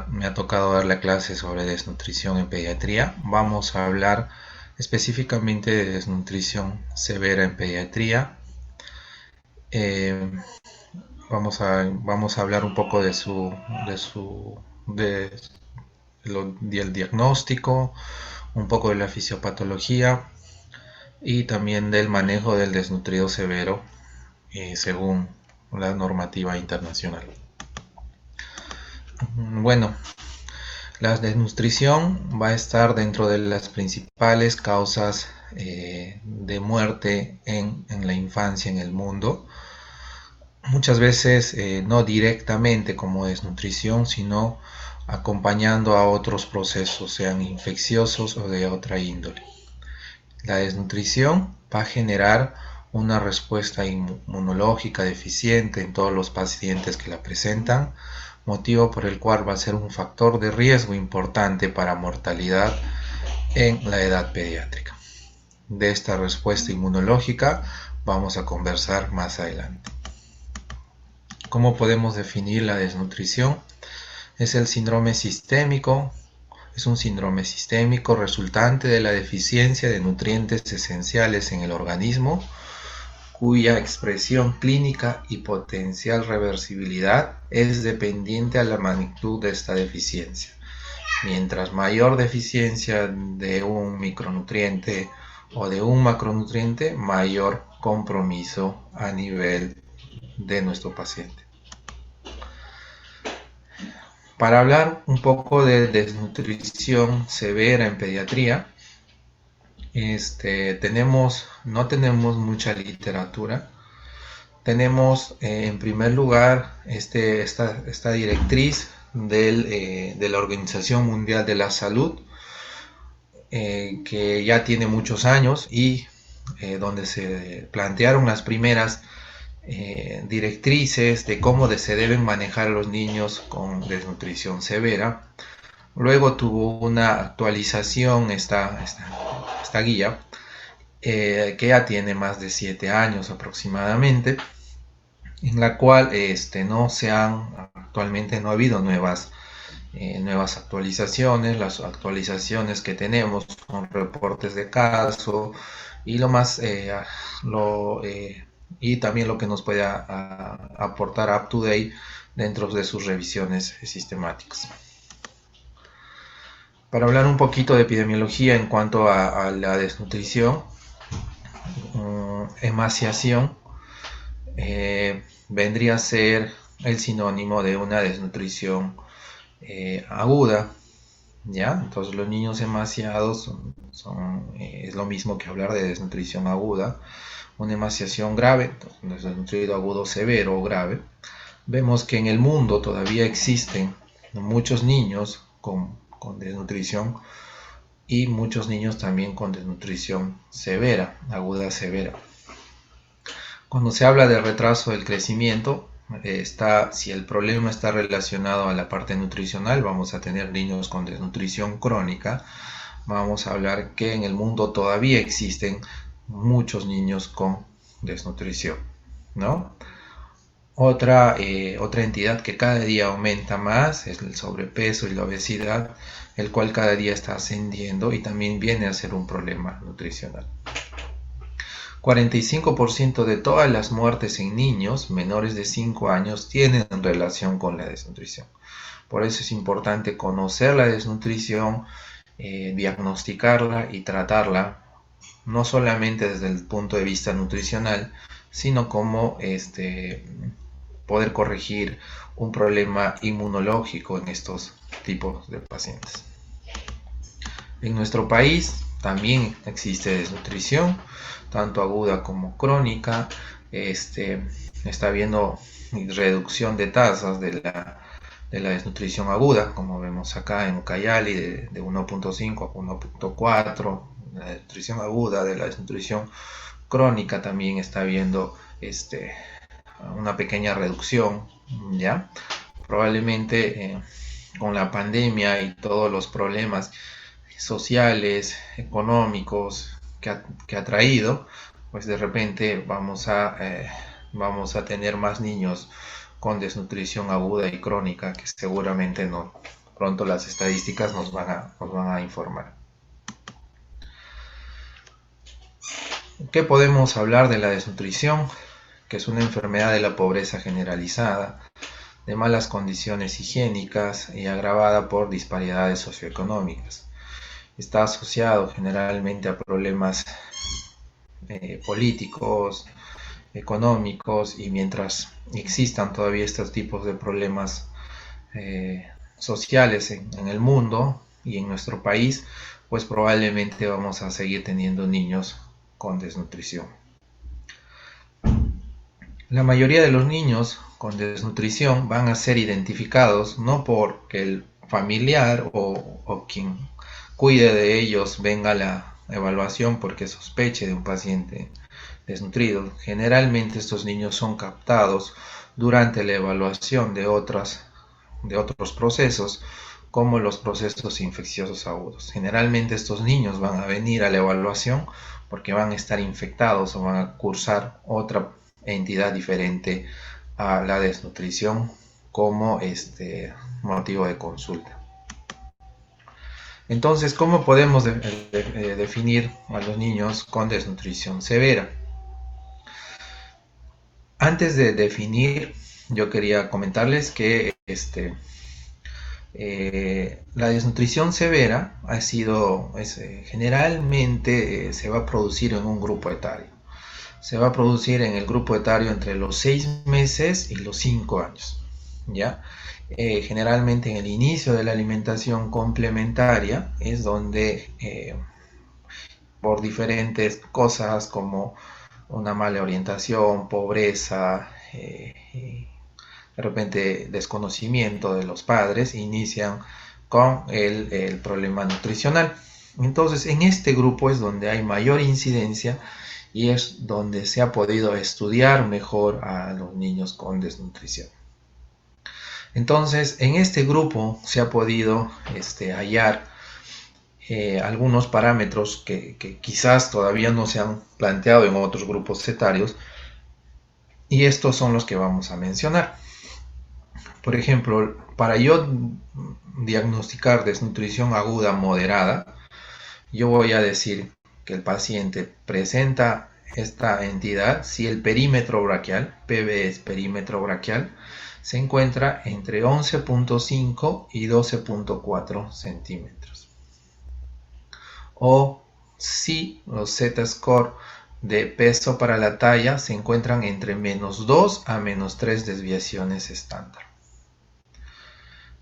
me ha tocado dar la clase sobre desnutrición en pediatría. Vamos a hablar específicamente de desnutrición severa en pediatría. Eh, vamos a hablar un poco del diagnóstico, un poco de la fisiopatología y también del manejo del desnutrido severo según la normativa internacional. Bueno, la desnutrición va a estar dentro de las principales causas de muerte en la infancia en el mundo. Muchas veces no directamente como desnutrición, sino acompañando a otros procesos, sean infecciosos o de otra índole. La desnutrición va a generar una respuesta inmunológica deficiente en todos los pacientes que la presentan, motivo por el cual va a ser un factor de riesgo importante para mortalidad en la edad pediátrica. De esta respuesta inmunológica vamos a conversar más adelante. ¿Cómo podemos definir la desnutrición? Es un síndrome sistémico resultante de la deficiencia de nutrientes esenciales en el organismo, cuya expresión clínica y potencial reversibilidad es dependiente a la magnitud de esta deficiencia. Mientras mayor deficiencia de un micronutriente o de un macronutriente, mayor compromiso a nivel de nuestro paciente. Para hablar un poco de desnutrición severa en pediatría, no tenemos mucha literatura. Tenemos en primer lugar esta directriz de la Organización Mundial de la Salud, que ya tiene muchos años y donde se plantearon las primeras directrices de cómo se deben manejar los niños con desnutrición severa. Luego tuvo una actualización esta guía, que ya tiene más de 7 años aproximadamente, en la cual actualmente no ha habido nuevas actualizaciones. Las actualizaciones que tenemos son reportes de caso y y también lo que nos puede aportar up to date dentro de sus revisiones sistemáticas. Para hablar un poquito de epidemiología en cuanto a la desnutrición, emaciación vendría a ser el sinónimo de una desnutrición aguda, ¿ya? Entonces los niños emaciados es lo mismo que hablar de desnutrición aguda. Una emaciación grave, un desnutrido agudo severo o grave. Vemos que en el mundo todavía existen muchos niños con desnutrición y muchos niños también con desnutrición severa, aguda severa. Cuando se habla de retraso del crecimiento, si el problema está relacionado a la parte nutricional, vamos a tener niños con desnutrición crónica. Vamos a hablar que en el mundo todavía existen muchos niños con desnutrición, ¿no? Otra entidad que cada día aumenta más es el sobrepeso y la obesidad, el cual cada día está ascendiendo y también viene a ser un problema nutricional. 45% de todas las muertes en niños menores de 5 años tienen relación con la desnutrición. Por eso es importante conocer la desnutrición, diagnosticarla y tratarla, no solamente desde el punto de vista nutricional, sino como poder corregir un problema inmunológico en estos tipos de pacientes. En nuestro país también existe desnutrición, tanto aguda como crónica. Está habiendo reducción de tasas de la desnutrición aguda, como vemos acá en Ucayali, de 1.5 a 1.4. La desnutrición aguda, de la desnutrición crónica también está habiendo una pequeña reducción, ¿ya? Probablemente con la pandemia y todos los problemas sociales, económicos que ha traído, pues de repente vamos a tener más niños con desnutrición aguda y crónica, que seguramente no pronto las estadísticas nos van a informar. ¿Qué podemos hablar de la desnutrición? Que es una enfermedad de la pobreza generalizada, de malas condiciones higiénicas y agravada por disparidades socioeconómicas. Está asociado generalmente a problemas políticos, económicos, y mientras existan todavía estos tipos de problemas sociales en el mundo y en nuestro país, pues probablemente vamos a seguir teniendo niños con desnutrición. La mayoría de los niños con desnutrición van a ser identificados no porque el familiar o quien cuide de ellos venga a la evaluación porque sospeche de un paciente desnutrido. Generalmente estos niños son captados durante la evaluación de otros procesos, como los procesos infecciosos agudos. Generalmente estos niños van a venir a la evaluación porque van a estar infectados o van a cursar otra entidad diferente a la desnutrición como motivo de consulta. Entonces, ¿cómo podemos definir a los niños con desnutrición severa? Antes de definir, yo quería comentarles que la desnutrición severa generalmente se va a producir en un grupo etario. Se va a producir en el grupo etario entre los 6 meses y los 5 años. ¿Ya? Generalmente en el inicio de la alimentación complementaria es donde por diferentes cosas como una mala orientación, pobreza, de repente desconocimiento de los padres, inician con el problema nutricional. Entonces en este grupo es donde hay mayor incidencia y es donde se ha podido estudiar mejor a los niños con desnutrición. Entonces en este grupo se ha podido hallar algunos parámetros que quizás todavía no se han planteado en otros grupos etarios, y estos son los que vamos a mencionar. Por ejemplo, para yo diagnosticar desnutrición aguda moderada, yo voy a decir que el paciente presenta esta entidad si el perímetro braquial, PB es perímetro braquial, se encuentra entre 11.5 y 12.4 centímetros. O si los Z-score de peso para la talla se encuentran entre menos 2 a menos 3 desviaciones estándar.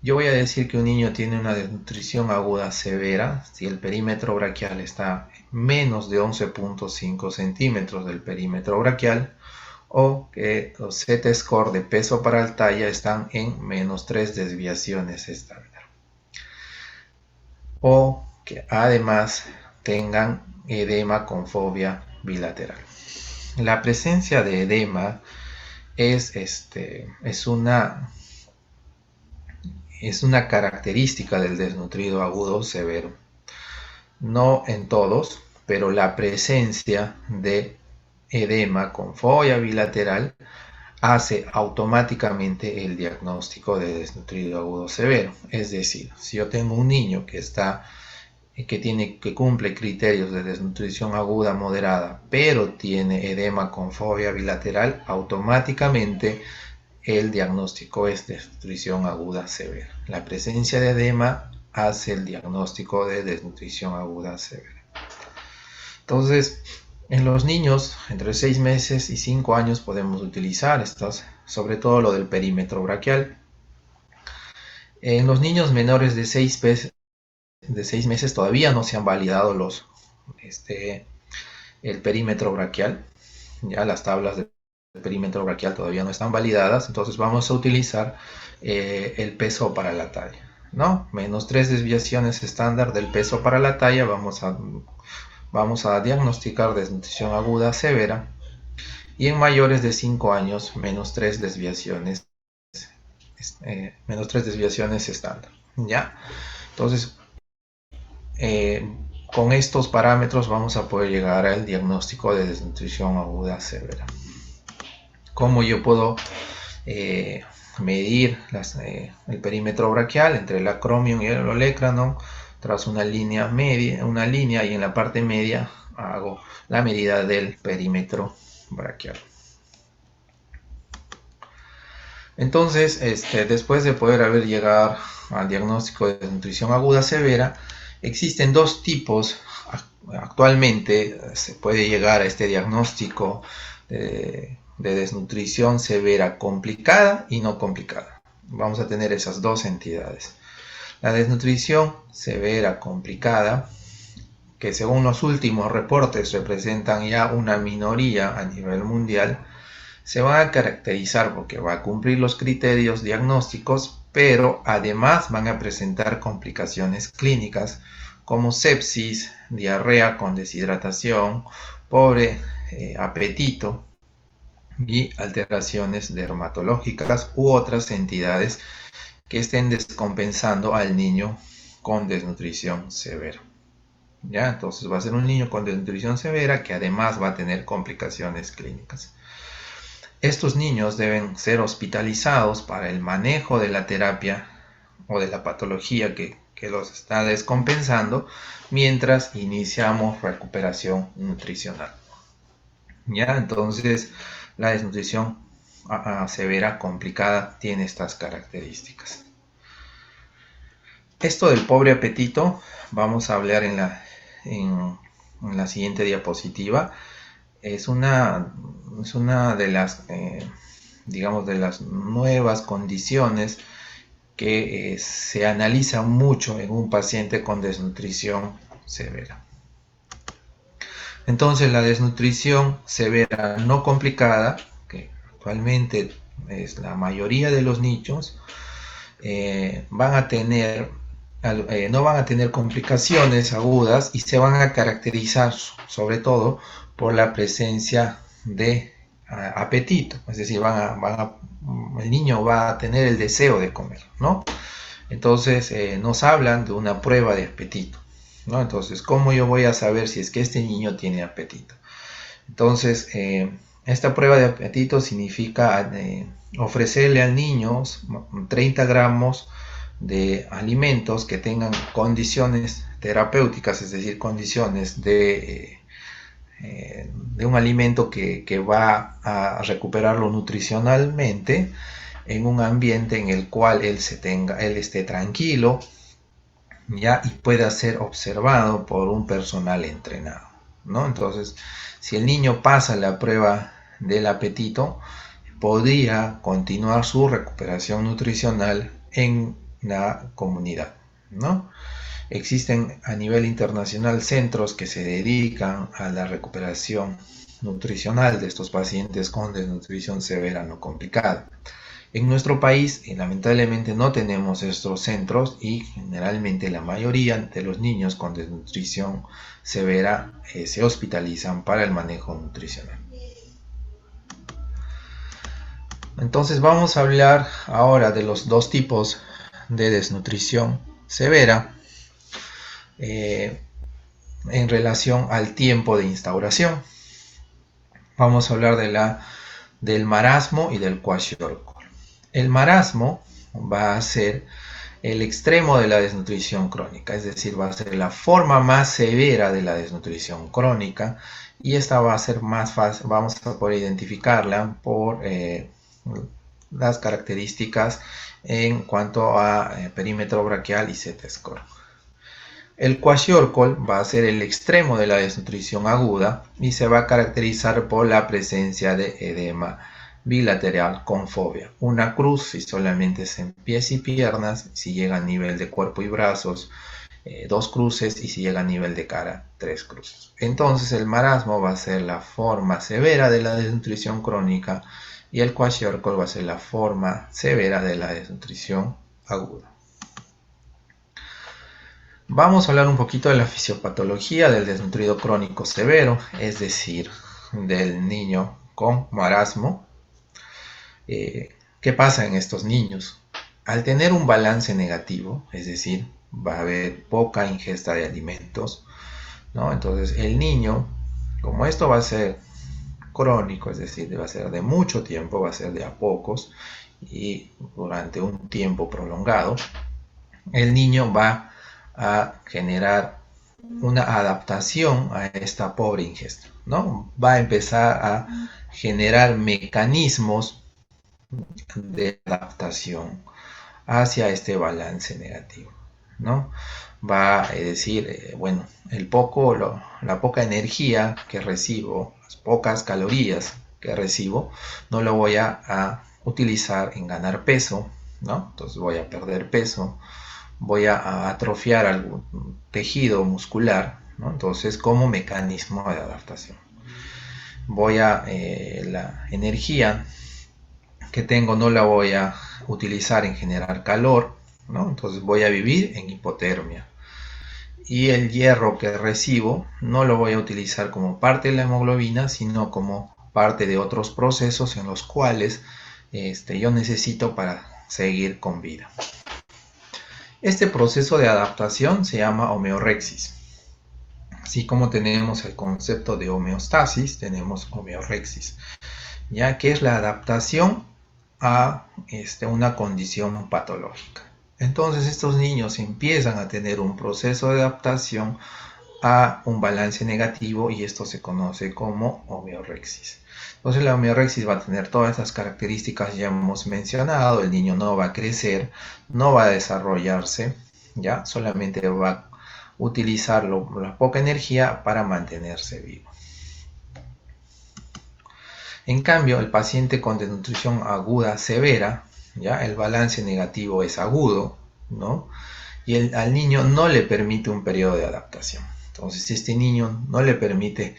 Yo voy a decir que un niño tiene una desnutrición aguda severa si el perímetro braquial está menos de 11.5 centímetros del perímetro braquial, o que los Z-score de peso para la talla están en menos 3 desviaciones estándar. O que además tengan edema con fobia bilateral. La presencia de edema es una característica del desnutrido agudo severo. No en todos, pero la presencia de edema con fobia bilateral hace automáticamente el diagnóstico de desnutrido agudo severo. Es decir, si yo tengo un niño que cumple criterios de desnutrición aguda moderada, pero tiene edema con fobia bilateral, automáticamente el diagnóstico es desnutrición aguda severa. La presencia de edema hace el diagnóstico de desnutrición aguda severa. Entonces, en los niños entre 6 meses y 5 años podemos utilizar estas, sobre todo lo del perímetro braquial. En los niños menores de 6 meses todavía no se han validado el perímetro braquial. Ya las tablas del perímetro braquial todavía no están validadas, entonces vamos a utilizar el peso para la talla, ¿no? Menos 3 desviaciones estándar del peso para la talla, vamos a diagnosticar desnutrición aguda severa, y en mayores de 5 años menos 3 desviaciones estándar, ¿ya? Entonces con estos parámetros vamos a poder llegar al diagnóstico de desnutrición aguda severa. ¿Cómo yo puedo medir el perímetro braquial entre el acromion y el olecranon, trazo una línea media, y en la parte media hago la medida del perímetro braquial. Entonces, después de poder haber llegado al diagnóstico de desnutrición aguda severa, existen dos tipos. Actualmente se puede llegar a este diagnóstico de desnutrición severa complicada y no complicada. Vamos a tener esas dos entidades. La desnutrición severa complicada, que según los últimos reportes representan ya una minoría a nivel mundial, se van a caracterizar porque va a cumplir los criterios diagnósticos, pero además van a presentar complicaciones clínicas como sepsis, diarrea con deshidratación, pobre apetito y alteraciones dermatológicas u otras entidades que estén descompensando al niño con desnutrición severa. ¿Ya? Entonces va a ser un niño con desnutrición severa que además va a tener complicaciones clínicas. Estos niños deben ser hospitalizados para el manejo de la terapia o de la patología que los está descompensando mientras iniciamos recuperación nutricional. ¿Ya? Entonces, la desnutrición severa complicada tiene estas características. Esto del pobre apetito vamos a hablar en la siguiente diapositiva. Es una de las, digamos, de las nuevas condiciones que se analiza mucho en un paciente con desnutrición severa. Entonces, la desnutrición severa no complicada, que actualmente es la mayoría de los niños, no van a tener complicaciones agudas y se van a caracterizar sobre todo por la presencia de apetito, es decir, el niño va a tener el deseo de comer, ¿no? Entonces nos hablan de una prueba de apetito, ¿no? Entonces, ¿cómo yo voy a saber si es que este niño tiene apetito? Entonces, esta prueba de apetito significa ofrecerle al niño 30 gramos de alimentos que tengan condiciones terapéuticas, es decir, condiciones de un alimento que va a recuperarlo nutricionalmente en un ambiente en el cual él esté tranquilo, ¿ya? Y pueda ser observado por un personal entrenado, ¿no? Entonces, si el niño pasa la prueba del apetito, podría continuar su recuperación nutricional en la comunidad, ¿no? Existen a nivel internacional centros que se dedican a la recuperación nutricional de estos pacientes con desnutrición severa no complicada. En nuestro país, lamentablemente, no tenemos estos centros y generalmente la mayoría de los niños con desnutrición severa se hospitalizan para el manejo nutricional. Entonces vamos a hablar ahora de los dos tipos de desnutrición severa en relación al tiempo de instauración. Vamos a hablar del marasmo y del kwashiorkor. El marasmo va a ser el extremo de la desnutrición crónica, es decir, va a ser la forma más severa de la desnutrición crónica, y esta va a ser más fácil, vamos a poder identificarla por las características en cuanto a perímetro braquial y Z-score. El kwashiorkor va a ser el extremo de la desnutrición aguda y se va a caracterizar por la presencia de edema bilateral con fobia. Una cruz si solamente es en pies y piernas, si llega a nivel de cuerpo y brazos, 2 cruces, y si llega a nivel de cara, 3 cruces. Entonces el marasmo va a ser la forma severa de la desnutrición crónica y el kwashiorkor va a ser la forma severa de la desnutrición aguda. Vamos a hablar un poquito de la fisiopatología del desnutrido crónico severo, es decir, del niño con marasmo. ¿Qué pasa en estos niños? Al tener un balance negativo, es decir, va a haber poca ingesta de alimentos, ¿no? Entonces el niño, como esto va a ser crónico, es decir, va a ser de mucho tiempo, va a ser de a pocos, y durante un tiempo prolongado, el niño va a generar una adaptación a esta pobre ingesta, ¿no? Va a empezar a generar mecanismos de adaptación hacia este balance negativo, ¿no? Va a decir, bueno, la poca energía que recibo, las pocas calorías que recibo, no lo voy a utilizar en ganar peso, ¿no? Entonces voy a perder peso, voy a atrofiar algún tejido muscular, ¿no? Entonces como mecanismo de adaptación. La energía que tengo no la voy a utilizar en generar calor, ¿no? Entonces voy a vivir en hipotermia. Y el hierro que recibo no lo voy a utilizar como parte de la hemoglobina, sino como parte de otros procesos en los cuales yo necesito para seguir con vida. Este proceso de adaptación se llama homeorexis. Así como tenemos el concepto de homeostasis, tenemos homeorexis, ya que es la adaptación a una condición patológica. Entonces estos niños empiezan a tener un proceso de adaptación a un balance negativo y esto se conoce como homeorexis. Entonces la homeorexis va a tener todas estas características ya hemos mencionado. El niño no va a crecer, no va a desarrollarse, ya solamente va a utilizar la poca energía para mantenerse vivo. En cambio, el paciente con desnutrición aguda severa, ¿ya? El balance negativo es agudo, ¿no? Y al niño no le permite un periodo de adaptación. Entonces, si este niño no le permite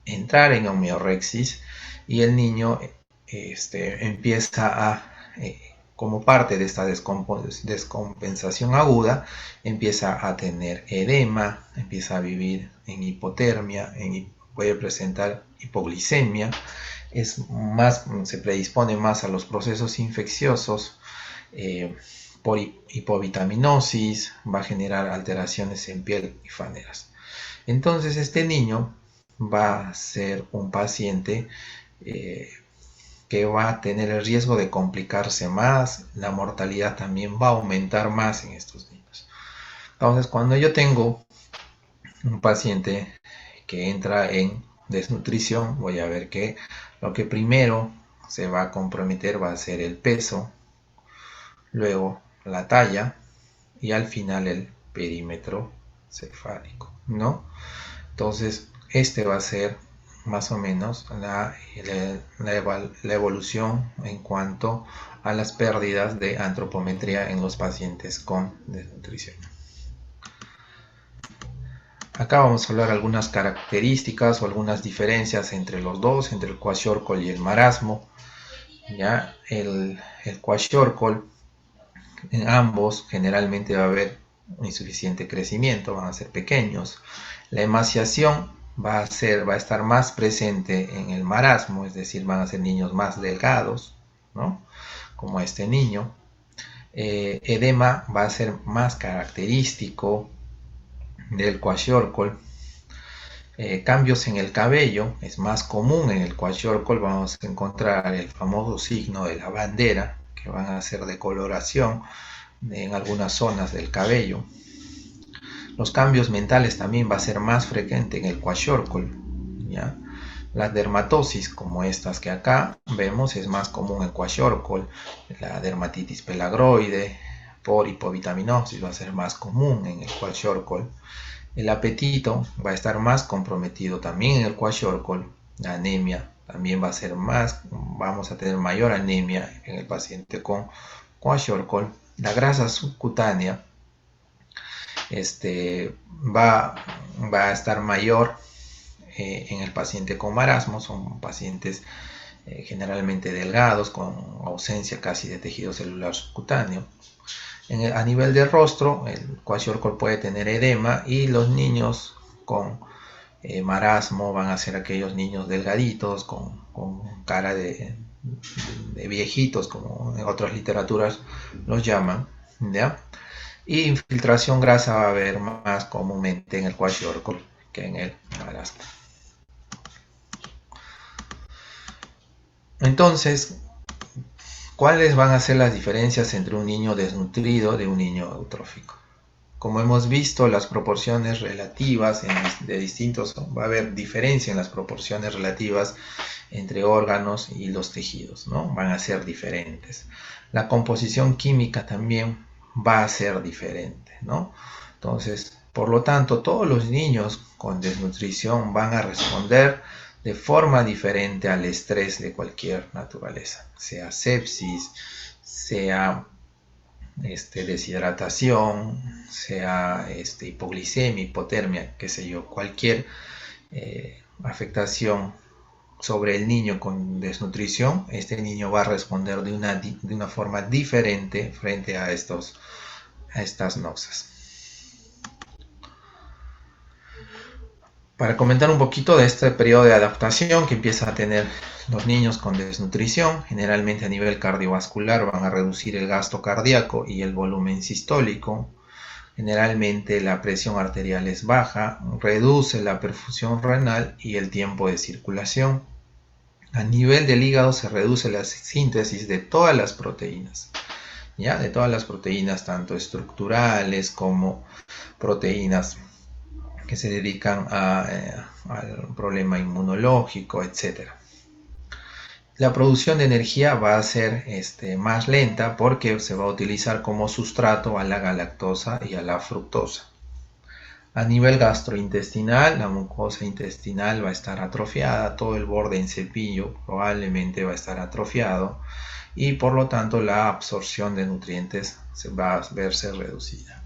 entrar en homeorexis y el niño empieza como parte de esta descompensación aguda, empieza a tener edema, empieza a vivir en hipotermia, puede presentar hipoglicemia, se predispone más a los procesos infecciosos, por hipovitaminosis, va a generar alteraciones en piel y faneras. Entonces este niño va a ser un paciente que va a tener el riesgo de complicarse más, la mortalidad también va a aumentar más en estos niños. Entonces cuando yo tengo un paciente que entra en desnutrición, voy a ver que lo que primero se va a comprometer va a ser el peso, luego la talla y al final el perímetro cefálico, ¿no? Entonces, este va a ser más o menos la evolución en cuanto a las pérdidas de antropometría en los pacientes con desnutrición. Acá vamos a hablar algunas características o algunas diferencias entre los dos, entre el kwashiorkor y el marasmo. ¿Ya? El kwashiorkor, en ambos generalmente va a haber un insuficiente crecimiento, van a ser pequeños. La emaciación va a estar más presente en el marasmo, es decir, van a ser niños más delgados, ¿no? Como este niño. Edema va a ser más característico del kwashiorkor. Cambios en el cabello, es más común en el kwashiorkor, vamos a encontrar el famoso signo de la bandera, que van a ser de coloración en algunas zonas del cabello. Los cambios mentales también va a ser más frecuente en el kwashiorkor, ¿ya? Las dermatosis, como estas que acá vemos, es más común en kwashiorkor. La dermatitis pelagroide por hipovitaminosis va a ser más común en el kwashiorkor. El apetito va a estar más comprometido también en el kwashiorkor. La anemia también va a ser más, vamos a tener mayor anemia en el paciente con kwashiorkor. La grasa subcutánea va a estar mayor en el paciente con marasmo. Son pacientes generalmente delgados, con ausencia casi de tejido celular subcutáneo. A nivel de rostro, el kwashiorkor puede tener edema y los niños con marasmo van a ser aquellos niños delgaditos, con cara de viejitos, como en otras literaturas los llaman, ¿ya? Y infiltración grasa va a haber más comúnmente en el kwashiorkor que en el marasmo. Entonces, ¿Cuáles van a ser las diferencias entre un niño desnutrido de un niño eutrófico? Como hemos visto, las proporciones relativas de distintos, va a haber diferencia en las proporciones relativas entre órganos y los tejidos, ¿no? Van a ser diferentes. La composición química también va a ser diferente, ¿no? Entonces, por lo tanto, todos los niños con desnutrición van a responder de forma diferente al estrés de cualquier naturaleza, sea sepsis, sea deshidratación, sea hipoglicemia, hipotermia, qué sé yo, cualquier afectación sobre el niño con desnutrición, este niño va a responder de una forma diferente frente a estas noxas. Para comentar un poquito de este periodo de adaptación que empieza a tener los niños con desnutrición, generalmente a nivel cardiovascular van a reducir el gasto cardíaco y el volumen sistólico. Generalmente la presión arterial es baja, reduce la perfusión renal y el tiempo de circulación. A nivel del hígado se reduce la síntesis de todas las proteínas, ¿ya? De todas las proteínas, tanto estructurales como proteínas que se dedican al problema inmunológico, etc. La producción de energía va a ser más lenta porque se va a utilizar como sustrato a la galactosa y a la fructosa. A nivel gastrointestinal, la mucosa intestinal va a estar atrofiada, todo el borde en cepillo probablemente va a estar atrofiado y por lo tanto la absorción de nutrientes va a verse reducida.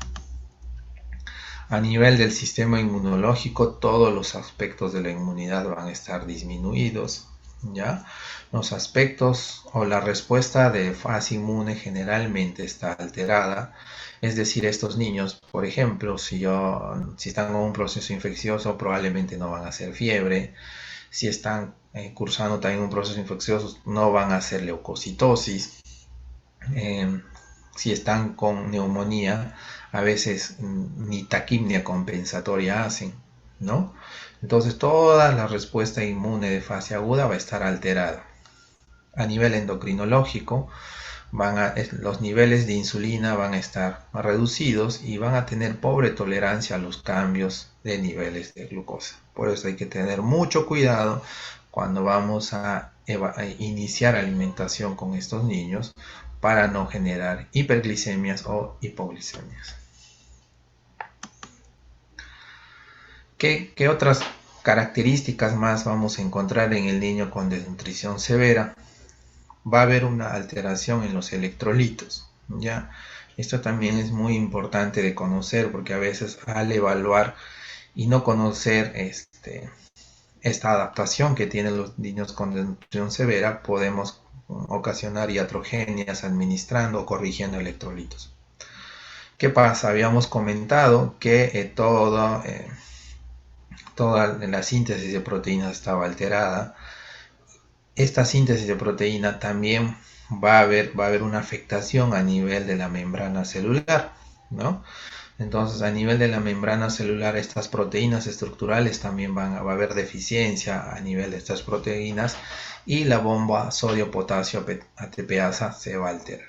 A nivel del sistema inmunológico, todos los aspectos de la inmunidad van a estar disminuidos, ¿ya? Los aspectos o la respuesta de fase inmune generalmente está alterada. Es decir, estos niños, por ejemplo, si están en un proceso infeccioso, probablemente no van a hacer fiebre. Si están cursando también un proceso infeccioso, no van a hacer leucocitosis. Si están con neumonía, a veces ni taquimia compensatoria hacen, ¿no? Entonces toda la respuesta inmune de fase aguda va a estar alterada. A nivel endocrinológico, los niveles de insulina van a estar reducidos y van a tener pobre tolerancia a los cambios de niveles de glucosa. Por eso hay que tener mucho cuidado cuando vamos a iniciar alimentación con estos niños para no generar hiperglicemias o hipoglicemias. ¿Qué otras características más vamos a encontrar en el niño con desnutrición severa? Va a haber una alteración en los electrolitos, ¿ya? Esto también es muy importante de conocer porque a veces al evaluar y no conocer esta adaptación que tienen los niños con desnutrición severa, podemos ocasionar iatrogenias administrando o corrigiendo electrolitos. ¿Qué pasa? Habíamos comentado que toda la síntesis de proteínas estaba alterada. Esta síntesis de proteína también va a haber una afectación a nivel de la membrana celular, ¿no? Entonces, a nivel de la membrana celular, estas proteínas estructurales también va a haber deficiencia a nivel de estas proteínas y la bomba sodio-potasio ATPasa se va a alterar.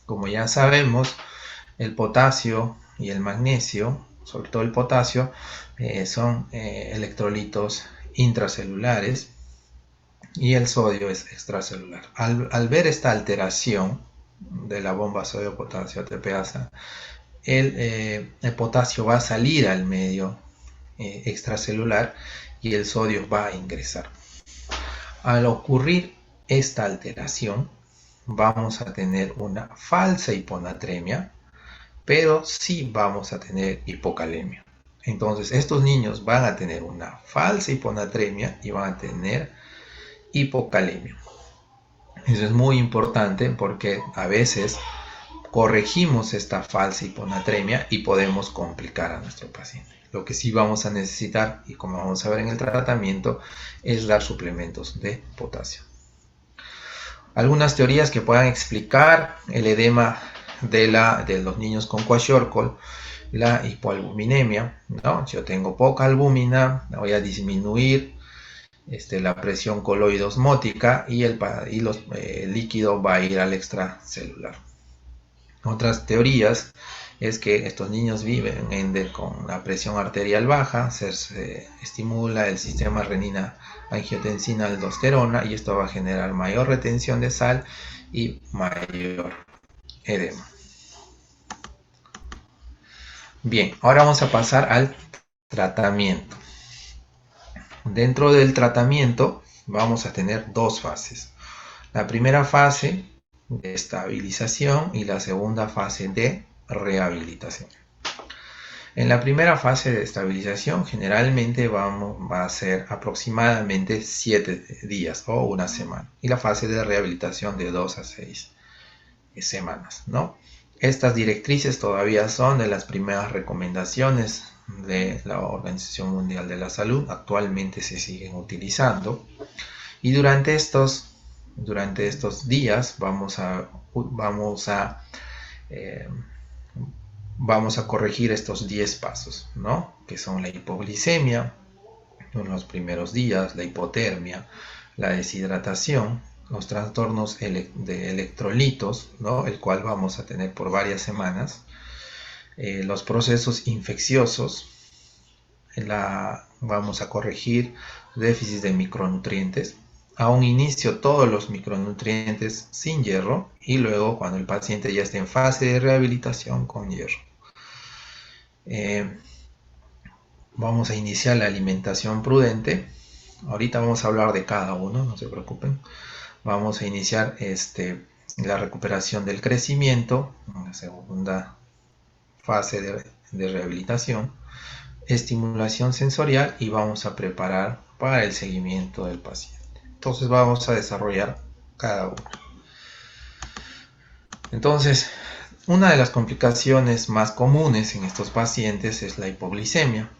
Como ya sabemos, el potasio y el magnesio, sobre todo el potasio, son electrolitos intracelulares y el sodio es extracelular. Al ver esta alteración de la bomba sodio-potasio ATPasa, el potasio va a salir al medio extracelular y el sodio va a ingresar. Al ocurrir esta alteración, vamos a tener una falsa hiponatremia, pero sí vamos a tener hipocalemia. Entonces, estos niños van a tener una falsa hiponatremia y van a tener hipocalemia. Eso es muy importante porque a veces corregimos esta falsa hiponatremia y podemos complicar a nuestro paciente. Lo que sí vamos a necesitar, y como vamos a ver en el tratamiento, es dar suplementos de potasio. Algunas teorías que puedan explicar el edema de los niños con kwashiorkor, la hipoalbuminemia, ¿no? Si yo tengo poca albúmina, voy a disminuir la presión coloidosmótica y el líquido va a ir al extracelular. Otras teorías es que estos niños viven con la presión arterial baja, se estimula el sistema renina-angiotensina-aldosterona y esto va a generar mayor retención de sal y mayor edema. Bien, ahora vamos a pasar al tratamiento. Dentro del tratamiento vamos a tener dos fases. La primera fase de estabilización y la segunda fase de rehabilitación. En la primera fase de estabilización generalmente va a ser aproximadamente 7 días o una semana, y la fase de rehabilitación de 2 a 6 semanas, ¿no? Estas directrices todavía son de las primeras recomendaciones de la Organización Mundial de la Salud, actualmente se siguen utilizando, y durante estos días vamos a corregir estos 10 pasos, ¿no? Que son la hipoglicemia en los primeros días, la hipotermia, la deshidratación, los trastornos de electrolitos, ¿no? El cual vamos a tener por varias semanas, los procesos infecciosos, vamos a corregir déficit de micronutrientes, a un inicio todos los micronutrientes sin hierro y luego cuando el paciente ya esté en fase de rehabilitación con hierro. Vamos a iniciar la alimentación prudente. Ahorita vamos a hablar de cada uno, no se preocupen. Vamos a iniciar la recuperación del crecimiento, la segunda fase de rehabilitación, estimulación sensorial y vamos a preparar para el seguimiento del paciente. Entonces vamos a desarrollar cada uno. Entonces, una de las complicaciones más comunes en estos pacientes es la hipoglicemia.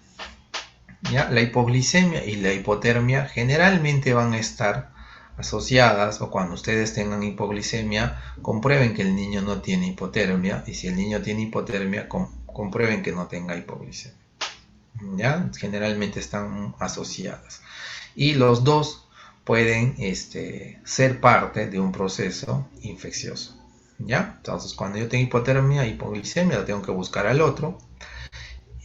¿Ya? La hipoglicemia y la hipotermia generalmente van a estar asociadas, o cuando ustedes tengan hipoglicemia, comprueben que el niño no tiene hipotermia, y si el niño tiene hipotermia, comprueben que no tenga hipoglicemia. ¿Ya? Generalmente están asociadas. Y los dos pueden ser parte de un proceso infeccioso. ¿Ya? Entonces, cuando yo tengo hipotermia, hipoglicemia, lo tengo que buscar al otro.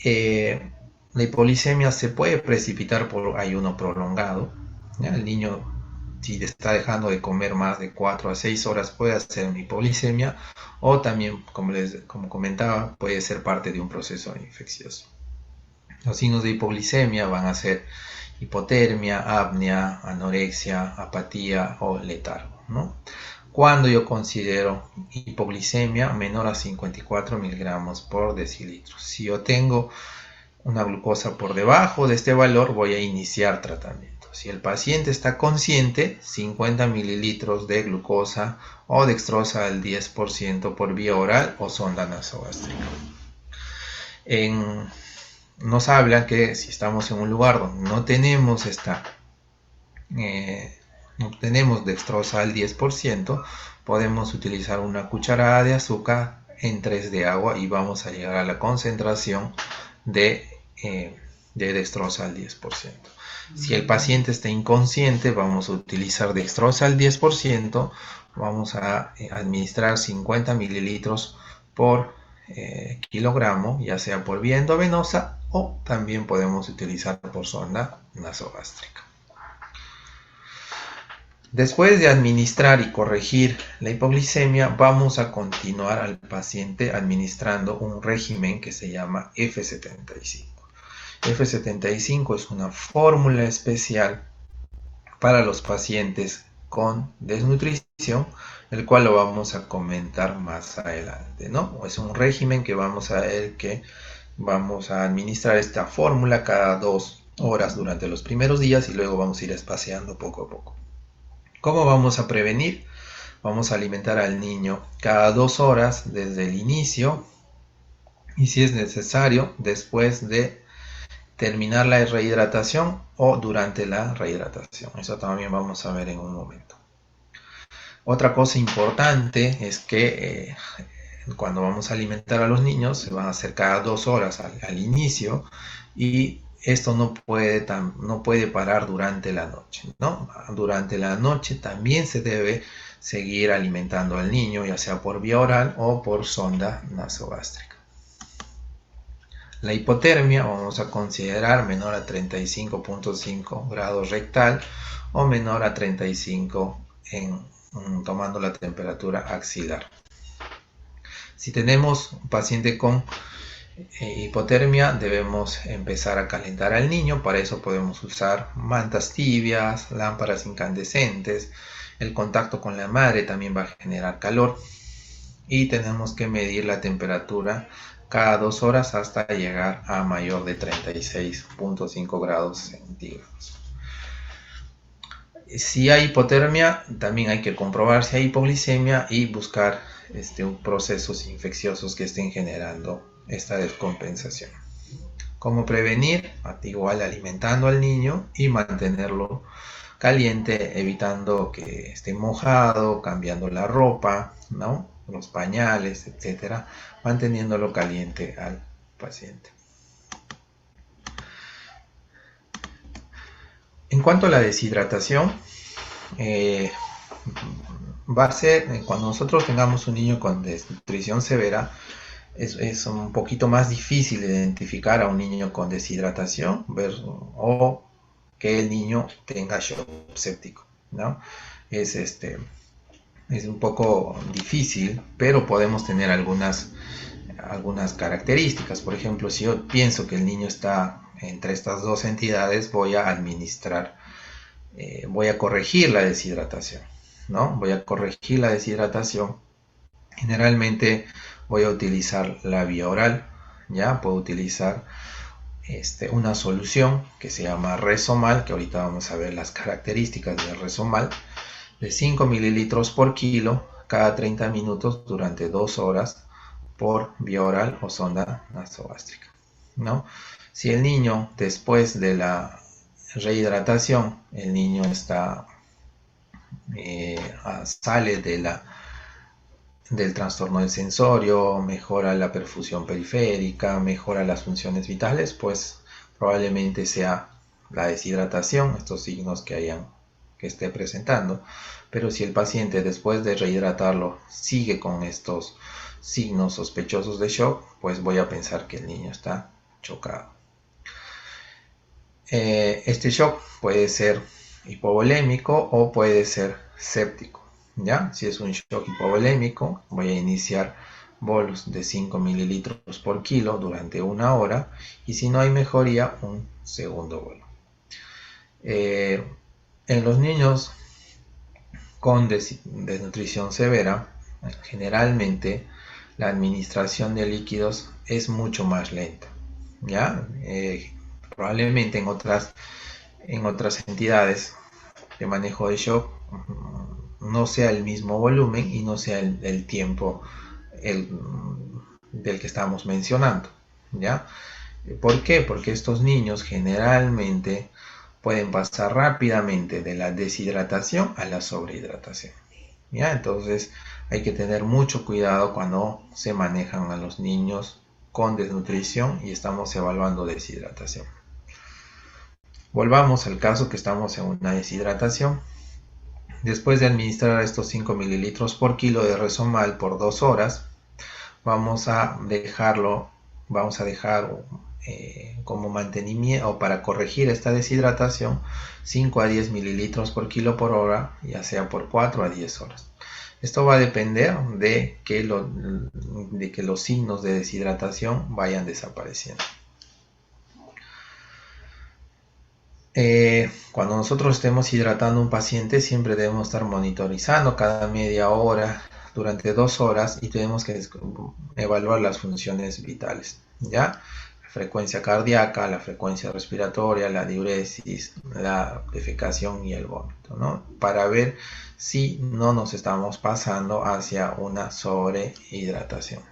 La hipoglicemia se puede precipitar por ayuno prolongado. ¿Ya? El niño, si está dejando de comer más de 4 a 6 horas, puede hacer una hipoglicemia, o también, como comentaba, puede ser parte de un proceso infeccioso. Los signos de hipoglicemia van a ser hipotermia, apnea, anorexia, apatía o letargo, ¿no? Cuando yo considero hipoglicemia menor a 54 miligramos por decilitro. Si yo tengo una glucosa por debajo de este valor, voy a iniciar tratamiento. Si el paciente está consciente, 50 mililitros de glucosa o dextrosa al 10% por vía oral o sonda nasogástrica. Nos hablan que si estamos en un lugar donde no tenemos dextrosa al 10%, podemos utilizar una cucharada de azúcar en 3 de agua y vamos a llegar a la concentración de dextrosa al 10%. Si el paciente está inconsciente, vamos a utilizar dextrosa al 10%, vamos a administrar 50 mililitros por kilogramo, ya sea por vía endovenosa o también podemos utilizar por sonda nasogástrica. Después de administrar y corregir la hipoglicemia, vamos a continuar al paciente administrando un régimen que se llama F75. F75 es una fórmula especial para los pacientes con desnutrición, el cual lo vamos a comentar más adelante, ¿no? Es un régimen que vamos a administrar esta fórmula cada 2 horas durante los primeros días y luego vamos a ir espaciando poco a poco. ¿Cómo vamos a prevenir? Vamos a alimentar al niño cada 2 horas desde el inicio y si es necesario después de terminar la rehidratación o durante la rehidratación. Eso también vamos a ver en un momento. Otra cosa importante es que cuando vamos a alimentar a los niños se van a hacer cada 2 horas al inicio y esto no puede parar durante la noche, ¿no? Durante la noche también se debe seguir alimentando al niño, ya sea por vía oral o por sonda nasogástrica. La hipotermia vamos a considerar menor a 35.5 grados rectal o menor a 35 tomando la temperatura axilar. Si tenemos un paciente con hipotermia, debemos empezar a calentar al niño. Para eso podemos usar mantas tibias, lámparas incandescentes. El contacto con la madre también va a generar calor. Y tenemos que medir la temperatura cada 2 horas hasta llegar a mayor de 36.5 grados centígrados. Si hay hipotermia, también hay que comprobar si hay hipoglicemia y buscar procesos infecciosos que estén generando esta descompensación. ¿Cómo prevenir? Igual alimentando al niño y mantenerlo caliente, evitando que esté mojado, cambiando la ropa, ¿no? Los pañales, etcétera, manteniéndolo caliente al paciente. En cuanto a la deshidratación, va a ser cuando nosotros tengamos un niño con desnutrición severa, es un poquito más difícil identificar a un niño con deshidratación o que el niño tenga shock séptico, ¿no? Es un poco difícil, pero podemos tener algunas características. Por ejemplo, si yo pienso que el niño está entre estas dos entidades, voy a administrar, voy a corregir la deshidratación, ¿no? Voy a corregir la deshidratación. Generalmente voy a utilizar la vía oral, ¿ya? Puedo utilizar una solución que se llama Resomal, que ahorita vamos a ver las características del Resomal, de 5 mililitros por kilo cada 30 minutos durante 2 horas por vía oral o sonda nasogástrica, ¿no? Si el niño después de la rehidratación, el niño sale del trastorno del sensorio, mejora la perfusión periférica, mejora las funciones vitales, pues probablemente sea la deshidratación, estos signos que esté presentando. Pero si el paciente después de rehidratarlo sigue con estos signos sospechosos de shock, pues voy a pensar que el niño está chocado. Este shock puede ser hipovolémico o puede ser séptico, ¿ya? Si es un shock hipovolémico, voy a iniciar bolos de 5 mililitros por kilo durante 1 hora y si no hay mejoría, un segundo bolo. En los niños con desnutrición severa, generalmente la administración de líquidos es mucho más lenta, ¿ya? Probablemente en otras entidades de manejo de shock no sea el mismo volumen y no sea el tiempo del que estamos mencionando, ¿ya? ¿Por qué? Porque estos niños generalmente pueden pasar rápidamente de la deshidratación a la sobrehidratación, ¿ya? Entonces hay que tener mucho cuidado cuando se manejan a los niños con desnutrición y estamos evaluando deshidratación. Volvamos al caso que estamos en una deshidratación. Después de administrar estos 5 mililitros por kilo de Resomal por 2 horas, vamos a dejar como mantenimiento o para corregir esta deshidratación 5 a 10 mililitros por kilo por hora, ya sea por 4 a 10 horas. Esto va a depender de que los signos de deshidratación vayan desapareciendo. Cuando nosotros estemos hidratando a un paciente, siempre debemos estar monitorizando cada media hora durante 2 horas y tenemos que evaluar las funciones vitales, ¿ya? La frecuencia cardíaca, la frecuencia respiratoria, la diuresis, la defecación y el vómito, ¿no? Para ver si no nos estamos pasando hacia una sobrehidratación.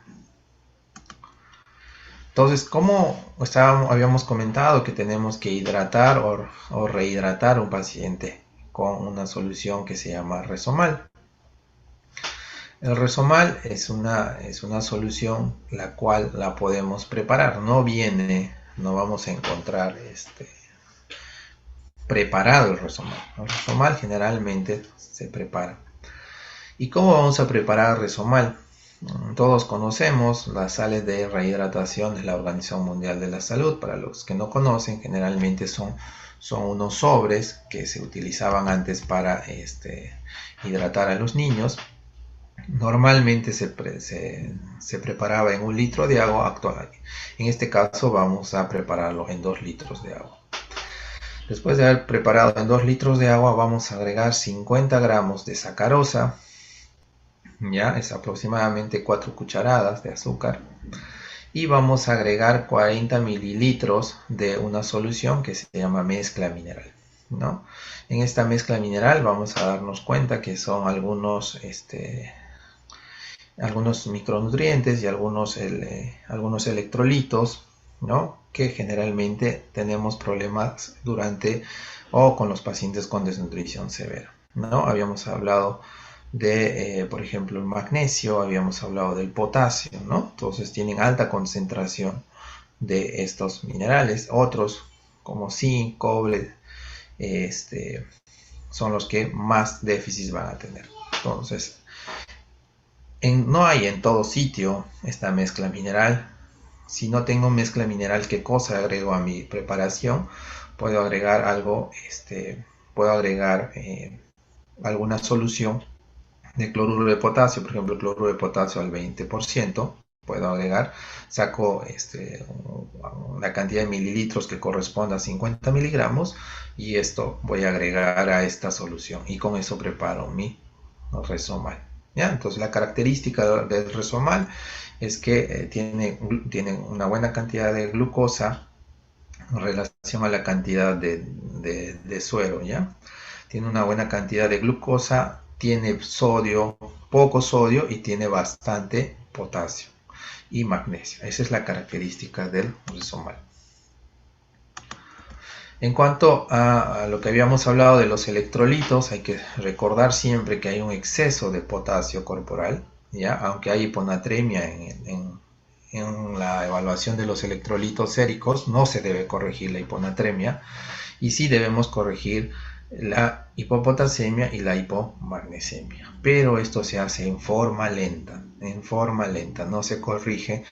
Entonces, como habíamos comentado que tenemos que hidratar o rehidratar a un paciente con una solución que se llama Resomal. El Resomal es una solución la cual la podemos preparar, no viene no vamos a encontrar preparado el resomal. El resomal generalmente se prepara. ¿Y cómo vamos a preparar resomal? Todos conocemos las sales de rehidratación de la Organización Mundial de la Salud. Para los que no conocen, generalmente son unos sobres que se utilizaban antes para hidratar a los niños. Normalmente se preparaba en 1 litro de agua actual. En este caso vamos a prepararlo en 2 litros de agua. Después de haber preparado en 2 litros de agua, vamos a agregar 50 gramos de sacarosa. Ya es aproximadamente 4 cucharadas de azúcar. Y vamos a agregar 40 mililitros de una solución que se llama mezcla mineral, ¿no? En esta mezcla mineral vamos a darnos cuenta que son algunos micronutrientes y algunos electrolitos, ¿no? Que generalmente tenemos problemas durante o con los pacientes con desnutrición severa, ¿no? Habíamos hablado de, por ejemplo, el magnesio, habíamos hablado del potasio, ¿no? Entonces tienen alta concentración de estos minerales. Otros como zinc, cobre, son los que más déficits van a tener. Entonces, no hay en todo sitio esta mezcla mineral. Si no tengo mezcla mineral, ¿qué cosa agrego a mi preparación? Puedo agregar algo, puedo agregar alguna solución de cloruro de potasio, por ejemplo, cloruro de potasio al 20%. Puedo agregar, saco la cantidad de mililitros que corresponda a 50 miligramos y esto voy a agregar a esta solución y con eso preparo mi resomal. ¿Ya? Entonces la característica del resomal es que tiene una buena cantidad de glucosa en relación a la cantidad de suero, ¿ya? Tiene una buena cantidad de glucosa, tiene sodio, poco sodio y tiene bastante potasio y magnesio. Esa es la característica del resomal. En cuanto a lo que habíamos hablado de los electrolitos, hay que recordar siempre que hay un exceso de potasio corporal, ¿ya? Aunque hay hiponatremia en la evaluación de los electrolitos séricos, no se debe corregir la hiponatremia y sí debemos corregir la hipopotasemia y la hipomagnesemia. Pero esto se hace en forma lenta, no se corrige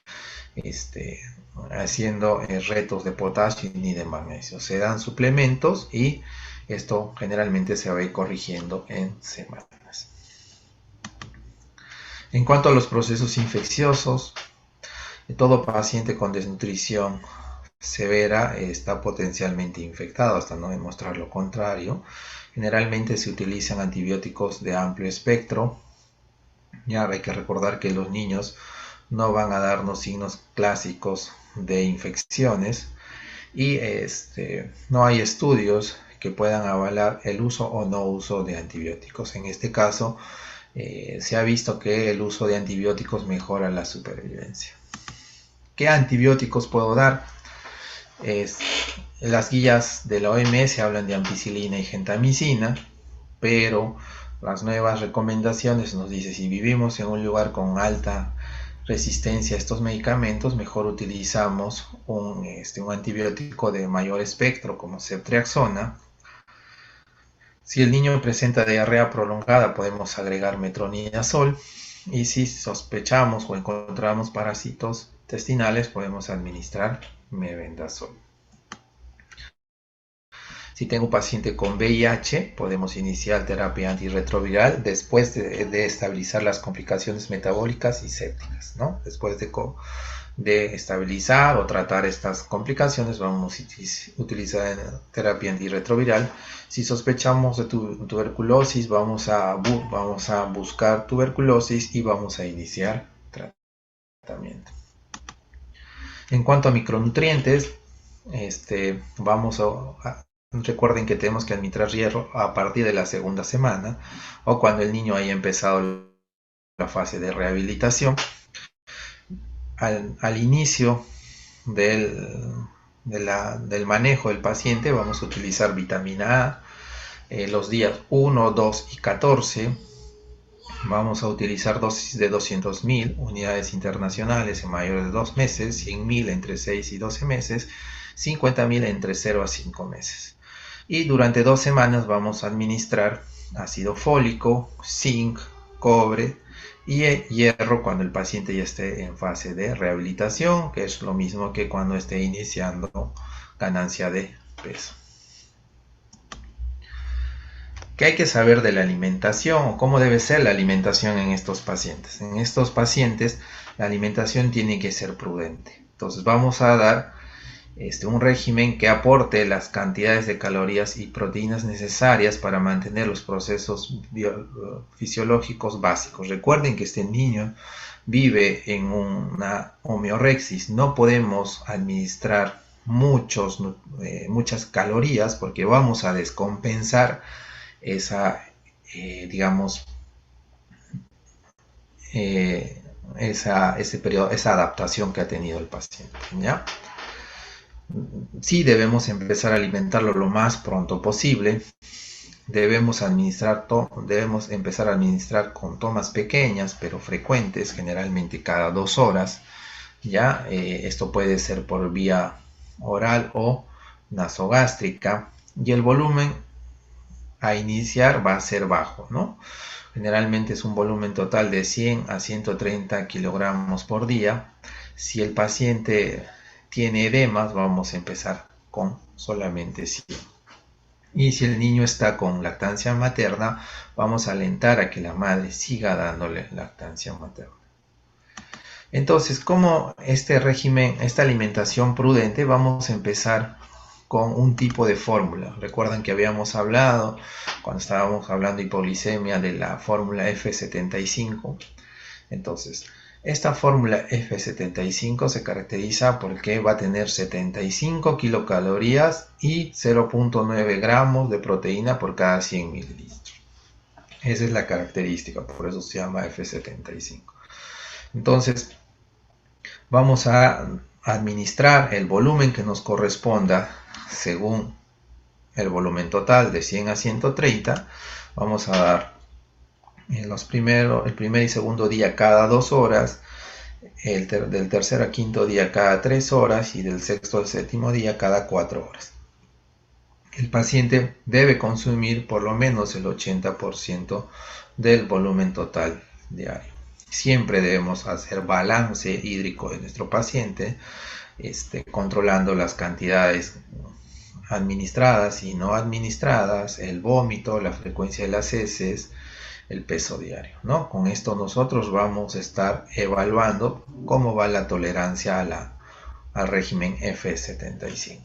haciendo retos de potasio ni de magnesio. Se dan suplementos y esto generalmente se va a ir corrigiendo en semanas. En cuanto a los procesos infecciosos, todo paciente con desnutrición severa está potencialmente infectado hasta no demostrar lo contrario. Generalmente se utilizan antibióticos de amplio espectro. Ya hay que recordar que los niños no van a darnos signos clásicos de infecciones y no hay estudios que puedan avalar el uso o no uso de antibióticos. En este caso se ha visto que el uso de antibióticos mejora la supervivencia. ¿Qué antibióticos puedo dar? Las guías de la OMS hablan de ampicilina y gentamicina, pero las nuevas recomendaciones nos dicen si vivimos en un lugar con alta resistencia a estos medicamentos, mejor utilizamos un antibiótico de mayor espectro como ceftriaxona. Si el niño presenta diarrea prolongada, podemos agregar metronidazol. Y si sospechamos o encontramos parásitos intestinales, podemos administrar mebendazol. Si tengo un paciente con VIH, podemos iniciar terapia antirretroviral después de estabilizar las complicaciones metabólicas y sépticas, ¿no? Después de estabilizar o tratar estas complicaciones, vamos a utilizar terapia antirretroviral. Si sospechamos de tuberculosis, vamos a buscar tuberculosis y vamos a iniciar tratamiento. En cuanto a micronutrientes, recuerden que tenemos que administrar hierro a partir de la segunda semana o cuando el niño haya empezado la fase de rehabilitación. Al inicio del manejo del paciente vamos a utilizar vitamina A los días 1, 2 y 14. Vamos a utilizar dosis de 200.000 unidades internacionales en mayores de 2 meses, 100.000 entre 6 y 12 meses, 50.000 entre 0 a 5 meses. Y durante 2 semanas vamos a administrar ácido fólico, zinc, cobre y hierro cuando el paciente ya esté en fase de rehabilitación, que es lo mismo que cuando esté iniciando ganancia de peso. ¿Qué hay que saber de la alimentación o cómo debe ser la alimentación en estos pacientes? En estos pacientes la alimentación tiene que ser prudente. Entonces vamos a dar un régimen que aporte las cantidades de calorías y proteínas necesarias para mantener los procesos fisiológicos básicos. Recuerden que este niño vive en una homeorexis. No podemos administrar muchas calorías porque vamos a descompensar esa, digamos, esa adaptación que ha tenido el paciente, ¿ya? Sí debemos empezar a alimentarlo lo más pronto posible. Debemos empezar a administrar con tomas pequeñas pero frecuentes, generalmente cada 2 horas. ¿Ya? Esto puede ser por vía oral o nasogástrica. Y el volumen a iniciar va a ser bajo, ¿no? Generalmente es un volumen total de 100 a 130 kilogramos por día. Si el paciente tiene edemas, vamos a empezar con solamente 100. Y si el niño está con lactancia materna, vamos a alentar a que la madre siga dándole lactancia materna. Entonces, como este régimen, esta alimentación prudente, vamos a empezar con un tipo de fórmula. Recuerdan que habíamos hablado, cuando estábamos hablando de hipoglicemia, de la fórmula F75. Entonces, esta fórmula F75 se caracteriza porque va a tener 75 kilocalorías y 0.9 gramos de proteína por cada 100 mililitros. Esa es la característica, por eso se llama F75. Entonces, vamos a administrar el volumen que nos corresponda según el volumen total de 100 a 130. Vamos a dar el primer y segundo día cada 2 horas, del tercer a quinto día cada 3 horas y del sexto al séptimo día cada 4 horas. El paciente debe consumir por lo menos el 80% del volumen total diario. Siempre debemos hacer balance hídrico de nuestro paciente, controlando las cantidades administradas y no administradas, el vómito, la frecuencia de las heces, el peso diario, ¿no? Con esto nosotros vamos a estar evaluando cómo va la tolerancia al régimen F75.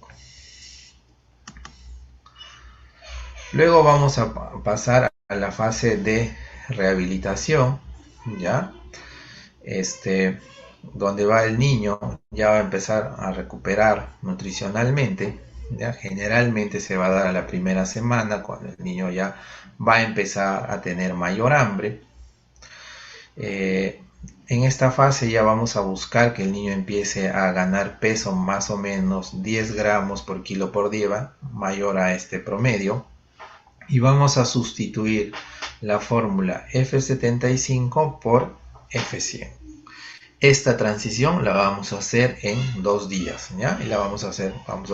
Luego vamos a pasar a la fase de rehabilitación, ¿ya? Donde va el niño, ya va a empezar a recuperar nutricionalmente. ¿Ya? Generalmente se va a dar a la primera semana, cuando el niño ya va a empezar a tener mayor hambre. En esta fase ya vamos a buscar que el niño empiece a ganar peso más o menos 10 gramos por kilo por día, mayor a este promedio. Y vamos a sustituir la fórmula F75 por F100. Esta transición la vamos a hacer en 2 días, ¿ya? Y vamos a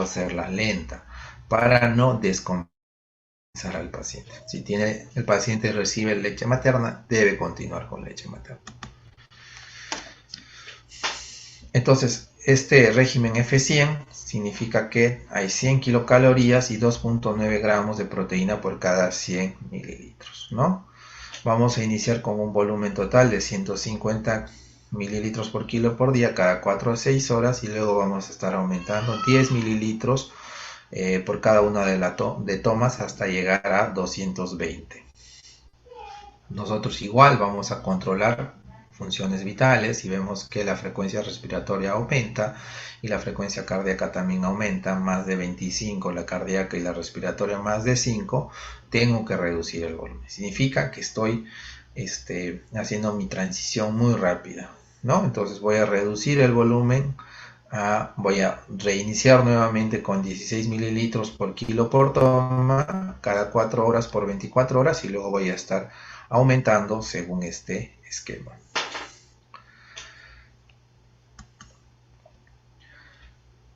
hacerla lenta para no descompensar al paciente. Si el paciente recibe leche materna, debe continuar con leche materna. Entonces, este régimen F100 significa que hay 100 kilocalorías y 2.9 gramos de proteína por cada 100 mililitros, ¿no? Vamos a iniciar con un volumen total de 150 mililitros por kilo por día cada 4 a 6 horas y luego vamos a estar aumentando 10 mililitros por cada una de tomas hasta llegar a 220. Nosotros igual vamos a controlar funciones vitales y vemos que la frecuencia respiratoria aumenta y la frecuencia cardíaca también aumenta, más de 25 la cardíaca y la respiratoria más de 5, tengo que reducir el volumen. Significa que estoy haciendo mi transición muy rápida, ¿no? Entonces voy a reducir el volumen Voy a reiniciar nuevamente con 16 mililitros por kilo por toma, cada 4 horas por 24 horas, y luego voy a estar aumentando según este esquema.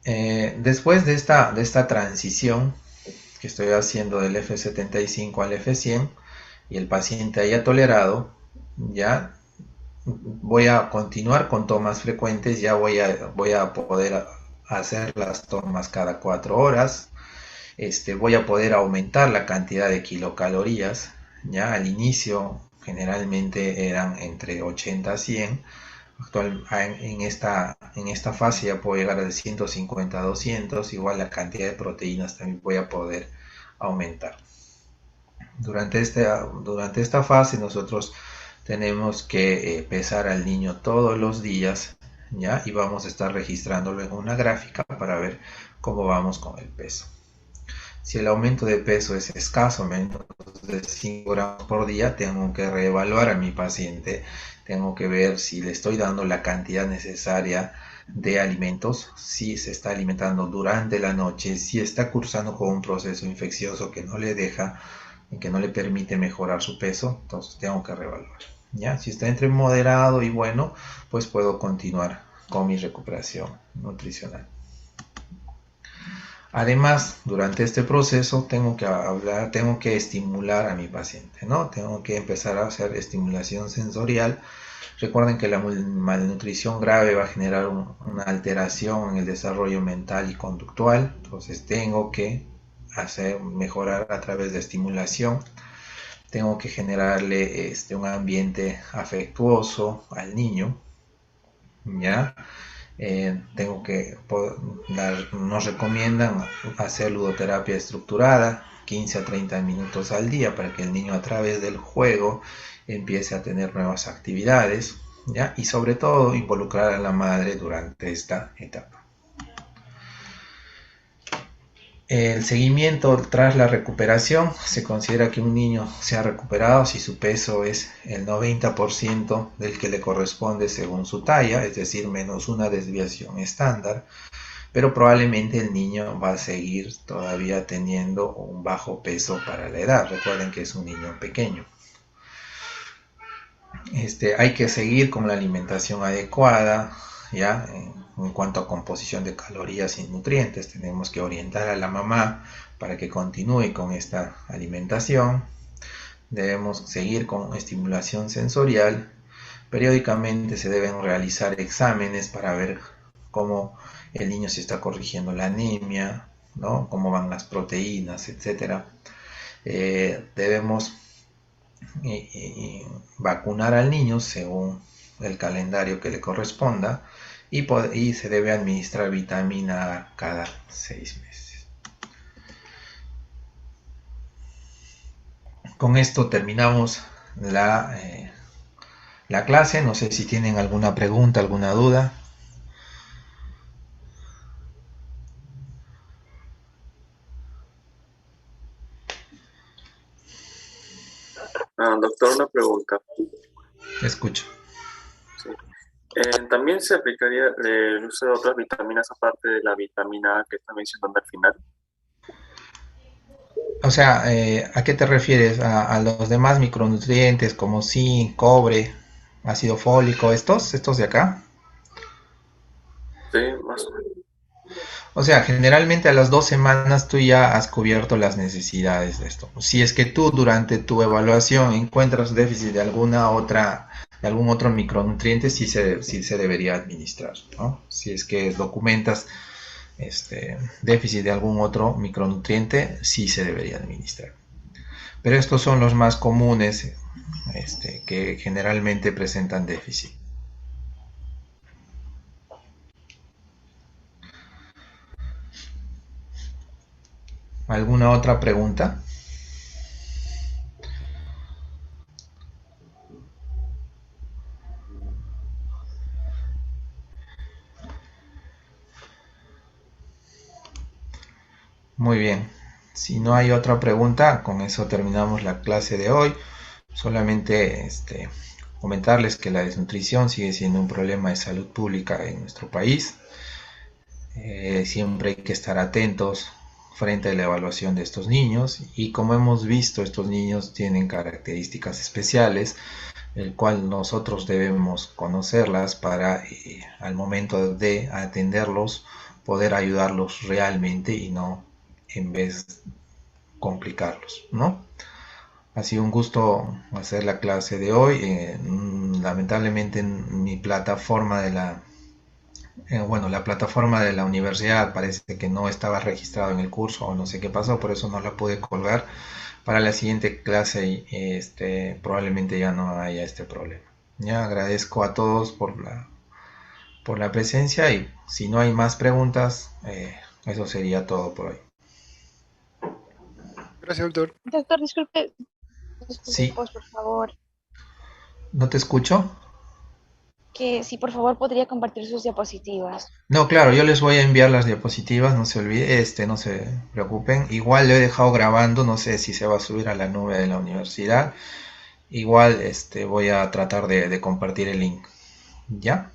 Después de esta transición que estoy haciendo del F75 al F100 y el paciente haya tolerado, ya voy a continuar con tomas frecuentes, ya voy a poder hacer las tomas cada 4 horas. Voy a poder aumentar la cantidad de kilocalorías. Ya al inicio generalmente eran entre 80 a 100. En esta fase ya puedo llegar de 150 a 200. Igual la cantidad de proteínas también voy a poder aumentar. Durante esta fase nosotros tenemos que pesar al niño todos los días, ¿ya? Y vamos a estar registrándolo en una gráfica para ver cómo vamos con el peso. Si el aumento de peso es escaso, menos de 5 gramos por día, tengo que reevaluar a mi paciente. Tengo que ver si le estoy dando la cantidad necesaria de alimentos, si se está alimentando durante la noche, si está cursando con un proceso infeccioso que no le deja, que no le permite mejorar su peso. Entonces tengo que reevaluar. ¿Ya? Si está entre moderado y bueno, pues puedo continuar con mi recuperación nutricional. Además, durante este proceso tengo que estimular a mi paciente, ¿no? Tengo que empezar a hacer estimulación sensorial. Recuerden que la malnutrición grave va a generar una alteración en el desarrollo mental y conductual. Entonces tengo que mejorar a través de estimulación. Tengo que generarle un ambiente afectuoso al niño, ¿ya? Nos recomiendan hacer ludoterapia estructurada 15 a 30 minutos al día para que el niño a través del juego empiece a tener nuevas actividades, ¿ya? Y sobre todo involucrar a la madre durante esta etapa. El seguimiento tras la recuperación: se considera que un niño se ha recuperado si su peso es el 90% del que le corresponde según su talla, es decir, menos una desviación estándar, pero probablemente el niño va a seguir todavía teniendo un bajo peso para la edad. Recuerden que es un niño pequeño. Hay que seguir con la alimentación adecuada, ¿ya? En cuanto a composición de calorías y nutrientes, tenemos que orientar a la mamá para que continúe con esta alimentación. Debemos seguir con estimulación sensorial. Periódicamente se deben realizar exámenes para ver cómo el niño se está corrigiendo la anemia, ¿no? Cómo van las proteínas, etc. Debemos vacunar al niño según el calendario que le corresponda, y se debe administrar vitamina A cada 6 meses. Con esto terminamos la clase. No sé si tienen alguna pregunta, alguna duda. Doctor, una pregunta. Escucho. Sí. ¿También se aplicaría el uso de otras vitaminas aparte de la vitamina A que está mencionando al final? O sea, ¿a qué te refieres? ¿A los demás micronutrientes como zinc, cobre, ácido fólico, estos de acá? Sí, más o menos. O sea, generalmente a las 2 semanas tú ya has cubierto las necesidades de esto. Si es que tú durante tu evaluación encuentras déficit de algún otro micronutriente, sí se debería administrar, ¿no? Si es que documentas déficit de algún otro micronutriente, sí se debería administrar. Pero estos son los más comunes, que generalmente presentan déficit. ¿Alguna otra pregunta? Muy bien. Si no hay otra pregunta, con eso terminamos la clase de hoy. Solamente comentarles que la desnutrición sigue siendo un problema de salud pública en nuestro país. Siempre hay que estar atentos frente a la evaluación de estos niños, y como hemos visto, estos niños tienen características especiales, el cual nosotros debemos conocerlas para al momento de atenderlos poder ayudarlos realmente y no en vez complicarlos, ¿no? Ha sido un gusto hacer la clase de hoy. Lamentablemente mi plataforma de la plataforma de la universidad parece que no estaba registrado en el curso o no sé qué pasó, por eso no la pude colgar. Para la siguiente clase probablemente ya no haya este problema. Ya agradezco a todos por la presencia, y si no hay más preguntas, eso sería todo por hoy. Gracias, doctor. Doctor, disculpe, Sí, pues por favor, ¿no te escucho? que si por favor podría compartir sus diapositivas. No, claro, yo les voy a enviar las diapositivas, no se olvide, no se preocupen. Igual lo he dejado grabando, no sé si se va a subir a la nube de la universidad. Igual voy a tratar de compartir el link. ¿Ya?